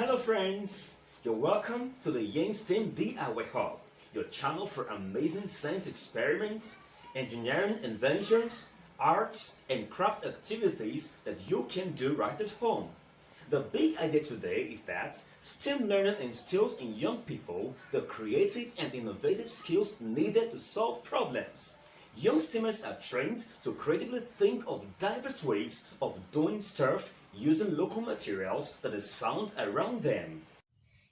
Hello friends, you're welcome to the YAIN STEAM DIY Hub, your channel for amazing science experiments, engineering inventions, arts and craft activities that you can do right at home. The big idea today is that STEAM learning instills in young people the creative and innovative skills needed to solve problems. Young STEAMers are trained to creatively think of diverse ways of doing stuff using local materials that is found around them.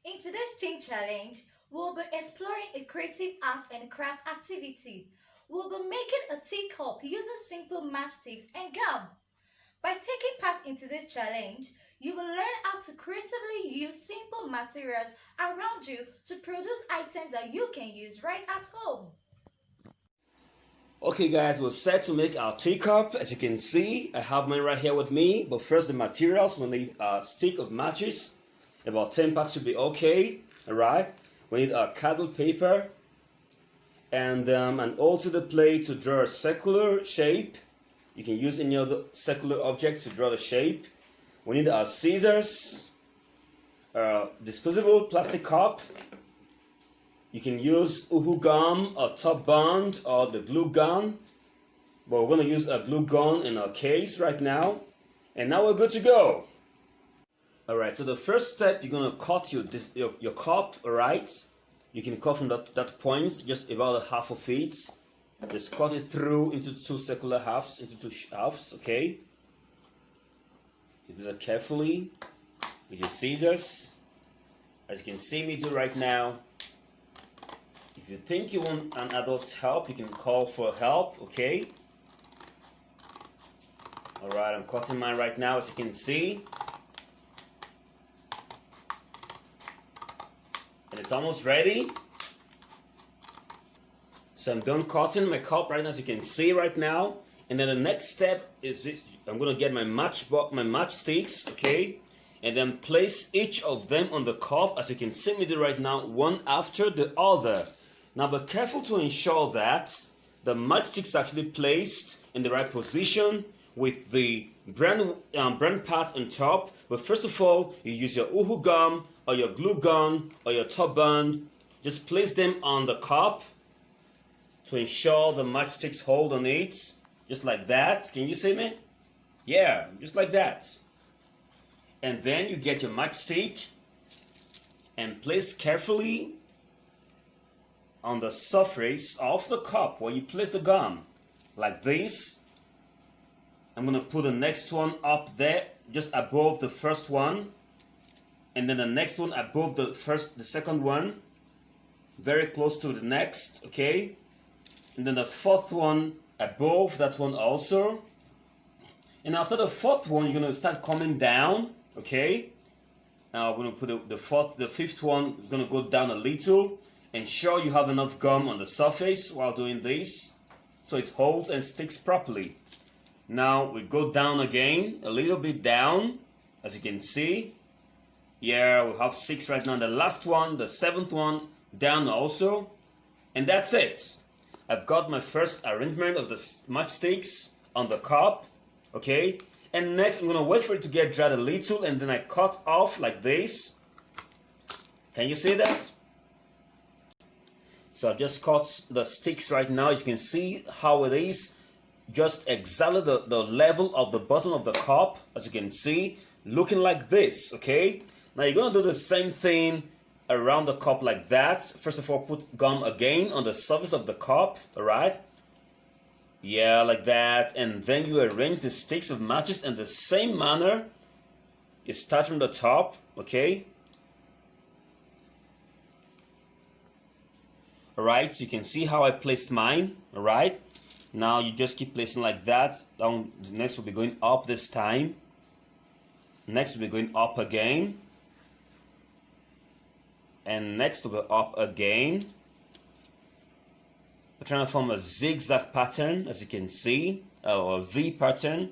In today's STEAM challenge, we'll be exploring a creative art and craft activity. We'll be making a teacup using simple matchsticks and gum. By taking part in today's challenge, you will learn how to creatively use simple materials around you to produce items that you can use right at home. Okay guys, we're set to make our teacup. As you can see, I have mine right here with me. But first the materials, we need a stick of matches. About 10 packs should be okay. Alright. We need a cardboard paper. And an altered plate to draw a circular shape. You can use any other circular object to draw the shape. We need our scissors. Disposable plastic cup. You can use uhu gum or top bond or the glue gun. But we're going to use a glue gun in our case right now. And now we're good to go. Alright, so the first step, you're going to cut your cup, alright? You can cut from that point, just about a half of it. Just cut it through into two circular halves, okay? You do that carefully with your scissors. As you can see me do right now. If you think you want an adult's help, you can call for help, okay? Alright, I'm cutting mine right now, as you can see. And it's almost ready. So I'm done cutting my cup right now, as you can see right now. And then the next step is this. I'm going to get my matchsticks, okay? And then place each of them on the cup, as you can see me do right now, one after the other. Now be careful to ensure that the matchsticks are actually placed in the right position with the brand part on top. But first of all, you use your uhu gum or your glue gun or your top band. Just place them on the cup to ensure the matchsticks hold on it. Just like that. Can you see me? Yeah, just like that. And then you get your matchstick and place carefully on the surface of the cup where you place the gum, like this. I'm gonna put the next one up there, just above the first one, and then the next one above the second one, very close to the next, okay? And then the fourth one above that one also. And after the fourth one, you're gonna start coming down, okay? Now I'm gonna put the fifth one is gonna go down a little. Ensure you have enough gum on the surface while doing this so it holds and sticks properly. Now we go down again, a little bit down, as you can see. Yeah, we have 6 right now. The last one, the 7th one, down also. And that's it. I've got my first arrangement of the matchsticks on the cup, okay? And next I'm gonna wait for it to get dried a little, and then I cut off like this. Can you see that? So I've just cut the sticks right now. You can see how it is just exactly the level of the bottom of the cup, as you can see, looking like this, okay? Now you're going to do the same thing around the cup like that. First of all, put gum again on the surface of the cup, alright? Yeah, like that. And then you arrange the sticks of matches in the same manner. You start from the top, okay? Alright, so you can see how I placed mine, alright? Now you just keep placing like that. Down, the next will be going up this time. Next will be going up again. And next will be up again. We're trying to form a zigzag pattern, as you can see, or a V pattern.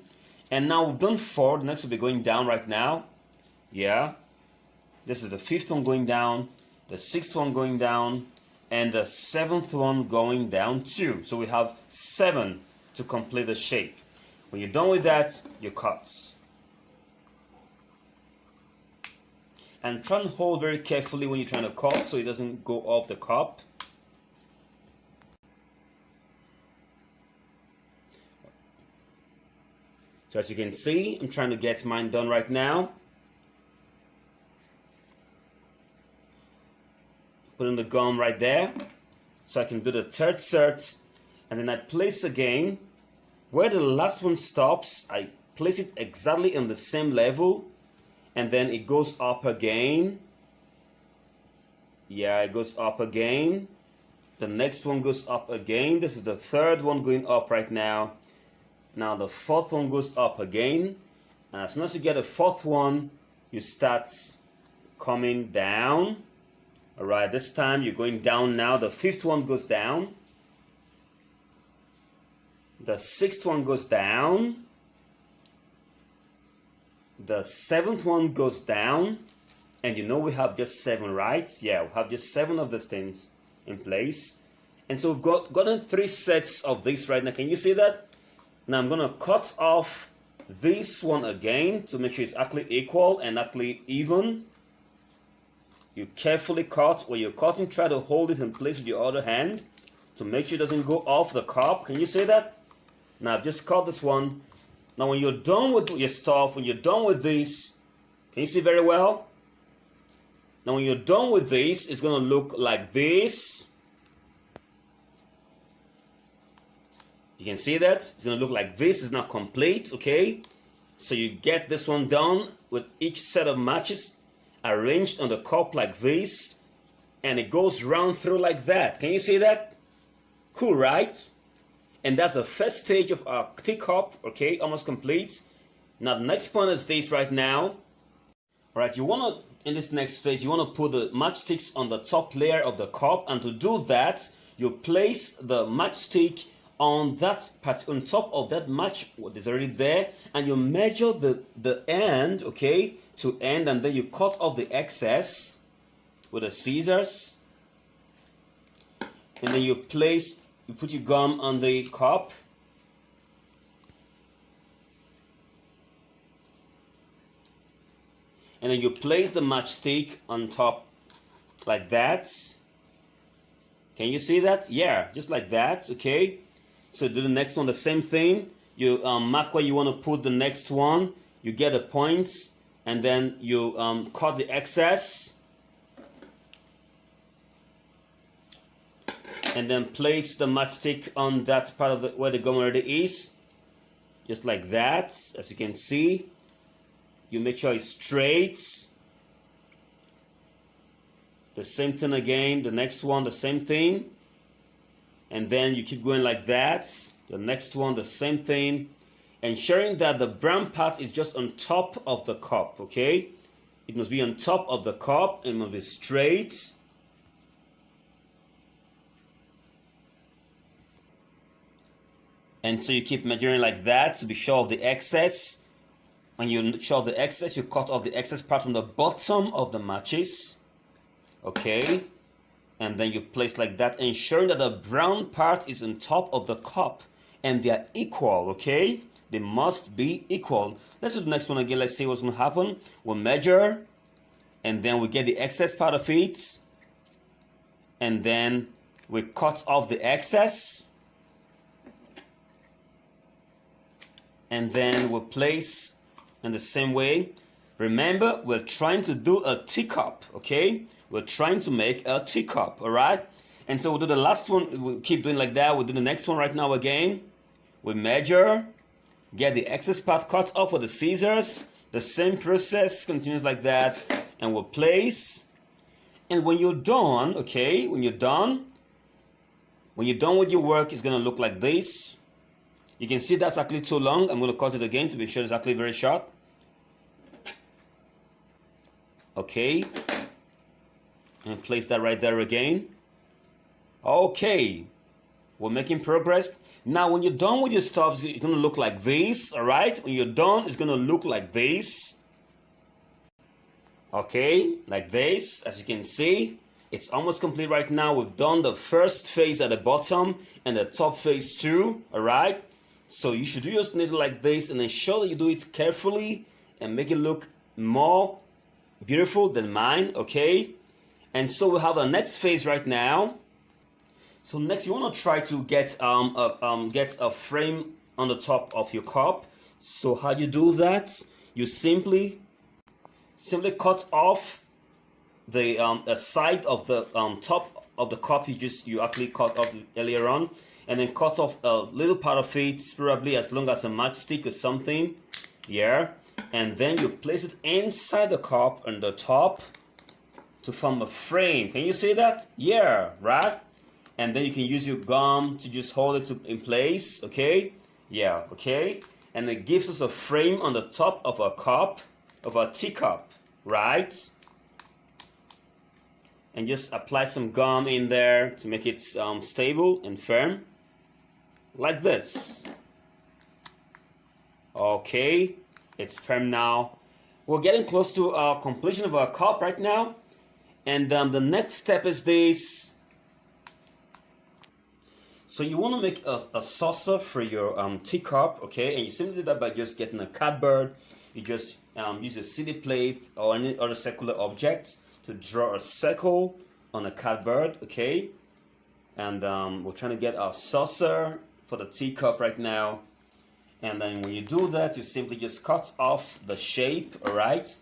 And now we've done 4, the next will be going down right now. Yeah. This is the 5th one going down, the 6th one going down, and the 7th one going down too. So we have 7 to complete the shape. When you're done with that, you cut. And try and hold very carefully when you're trying to cut so it doesn't go off the cup. So as you can see, I'm trying to get mine done right now. Put in the gum right there so I can do the third cert, and then I place again where the last one stops. I place it exactly on the same level, and then it goes up again. Yeah, it goes up again. The next one goes up again. This is the third one going up right now. Now the fourth one goes up again, and as soon as you get the fourth one, you start coming down. Alright, this time you're going down now. The fifth one goes down. The sixth one goes down. The seventh one goes down. And you know we have just 7, right? Yeah, we have just 7 of these things in place. And so we've gotten 3 sets of this right now. Can you see that? Now I'm going to cut off this one again to make sure it's actually equal and actually even. You carefully cut. When you're cutting, try to hold it in place with your other hand to make sure it doesn't go off the cup. Can you see that? Now I've just cut this one. Now when you're done with your stuff, when you're done with this, can you see very well? Now when you're done with this, it's going to look like this. You can see that? It's going to look like this. It's not complete, okay? So you get this one done with each set of matches arranged on the cup like this, and it goes round through like that. Can you see that? Cool, right? And that's the first stage of our teacup, okay? Almost complete. Now the next point is this right now. Alright, you want to, in this next phase, you want to put the matchsticks on the top layer of the cup, and to do that, you place the matchstick on that part, on top of that match what is already there, and you measure the end, okay, to end, and then you cut off the excess with the scissors, and then you put your gum on the cup, and then you place the matchstick on top like that. Can you see that? Yeah, just like that, okay? So do the next one the same thing. You mark where you want to put the next one. You get the points, and then you cut the excess, and then place the matchstick on that part of where the gum already is, just like that. As you can see, you make sure it's straight. The same thing again. The next one, the same thing. And then you keep going like that. The next one, the same thing. Ensuring that the brown part is just on top of the cup, okay? It must be on top of the cup. It must be straight. And so you keep measuring like that to be sure of the excess. When you're sure of the excess, you cut off the excess part from the bottom of the matches, okay? And then you place like that, ensuring that the brown part is on top of the cup and they are equal, okay? They must be equal. Let's do the next one again. Let's see what's going to happen. We'll measure, and then we get the excess part of it, and then we cut off the excess, and then we'll place in the same way. Remember, we're trying to do a teacup, okay? We're trying to make a teacup, all right? And so we'll do the last one. We'll keep doing like that. We'll do the next one right now again. We measure, get the excess part cut off with the scissors. The same process continues like that. And we'll place. And when you're done, okay, when you're done with your work, it's going to look like this. You can see that's actually too long. I'm going to cut it again to be sure it's actually very short. Okay. And place that right there again. Okay. We're making progress. Now, when you're done with your stuff, it's going to look like this, all right? When you're done, it's going to look like this. Okay, like this. As you can see, it's almost complete right now. We've done the first phase at the bottom and the top phase too, all right? So you should just knit it like this and ensure that you do it carefully and make it look more beautiful than mine, okay? And so we have our next phase right now. So next, you want to try to get a frame on the top of your cup. So how do you do that? You simply cut off the side of the top of the cup you actually cut off earlier on, and then cut off a little part of it, probably as long as a matchstick or something. Yeah, and then you place it inside the cup on the top to form a frame. Can you see that? Yeah, right. And then you can use your gum to just hold it in place. Okay, yeah, okay. And it gives us a frame on the top of a cup, of a teacup, right? And just apply some gum in there to make it stable and firm, like this. Okay, it's firm now. We're getting close to completion of our cup right now, and the next step is this. So you want to make a saucer for your teacup, okay? And you simply do that by just getting a cardboard. You just use a CD plate or any other circular object to draw a circle on a cardboard, okay? And we're trying to get our saucer for the teacup right now. And then when you do that, you simply just cut off the shape, all right?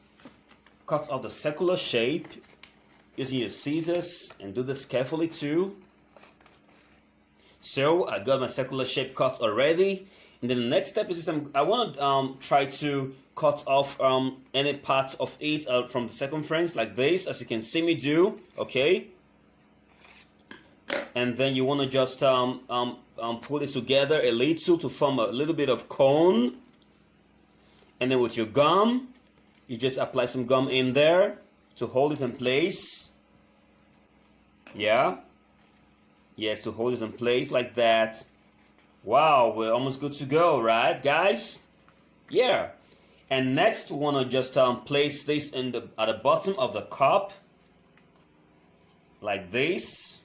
Cut off the circular shape using your scissors, and do this carefully too. So I got my circular shape cut already, and then the next step is this. I want to try to cut off any parts of it from the circumference, like this, as you can see me do. Okay, and then you want to just pull it together a little to form a little bit of cone, and then with your gum, you just apply some gum in there to hold it in place. Yeah. Yes, to hold it in place like that. Wow, we're almost good to go, right, guys? Yeah. And next, we want to just place this at the bottom of the cup, like this.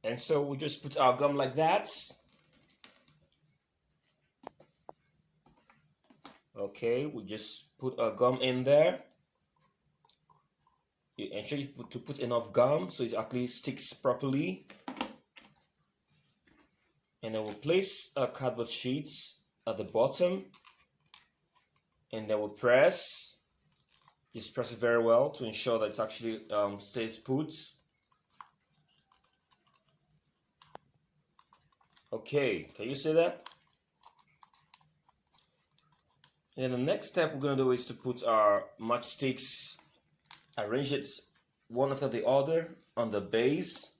And so we just put our gum like that. Okay, we just put our gum in there. You ensure to put enough gum so it actually sticks properly. And then we'll place our cardboard sheets at the bottom, and then we'll press. Just press it very well to ensure that it actually stays put. Okay, can you see that? And the next step we're going to do is to put our matchsticks, arrange it one after the other on the base.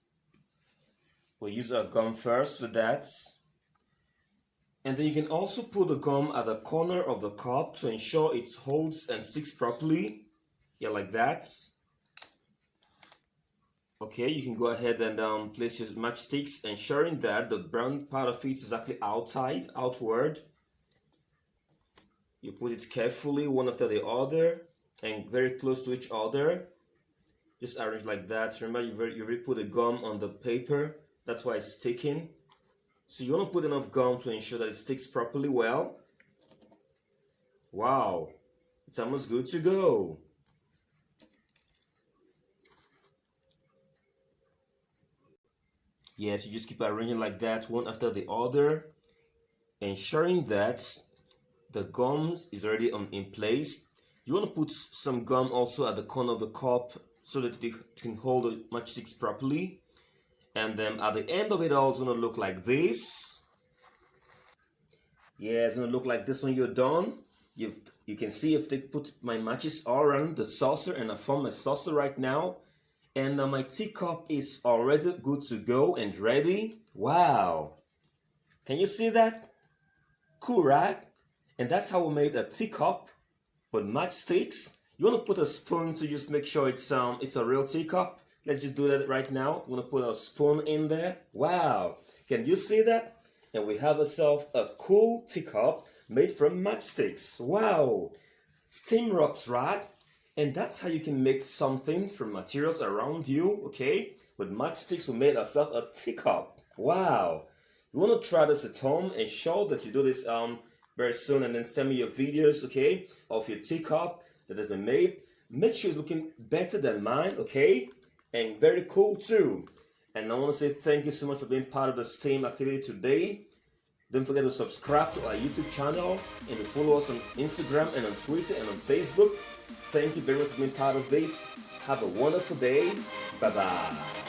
We'll use our gum first with that. And then you can also put the gum at the corner of the cup to ensure it holds and sticks properly. Yeah, like that. Okay, you can go ahead and place your matchsticks, ensuring that the brown part of it is actually outward. You put it carefully one after the other and very close to each other. Just arrange like that. Remember, you already put the gum on the paper. That's why it's sticking. So you want to put enough gum to ensure that it sticks properly well. Wow, it's almost good to go. Yes, you just keep arranging like that, one after the other, ensuring that the gum is already in place. You want to put some gum also at the corner of the cup so that it can hold the matchsticks properly. And then at the end of it all, it's going to look like this. Yeah, it's going to look like this when you're done. You can see if they put my matches all around the saucer, and I form a saucer right now. And my teacup is already good to go and ready. Wow. Can you see that? Cool, right? And that's how we made a teacup with matchsticks. You want to put a spoon to just make sure it's a real teacup. Let's just do that right now. We want to put a spoon in there. Wow. Can you see that? And we have ourselves a cool teacup made from matchsticks. Wow. Steam rocks, right? And that's how you can make something from materials around you, okay? With matchsticks, we made ourselves a teacup. Wow. You want to try this at home, ensure that you do this very soon, and then send me your videos, okay, of your teacup that has been made. Make sure it's looking better than mine, okay, and very cool too. And I want to say thank you so much for being part of the STEAM activity today. Don't forget to subscribe to our YouTube channel and to follow us on Instagram and on Twitter and on Facebook. Thank you very much for being part of this. Have a wonderful day. Bye-bye.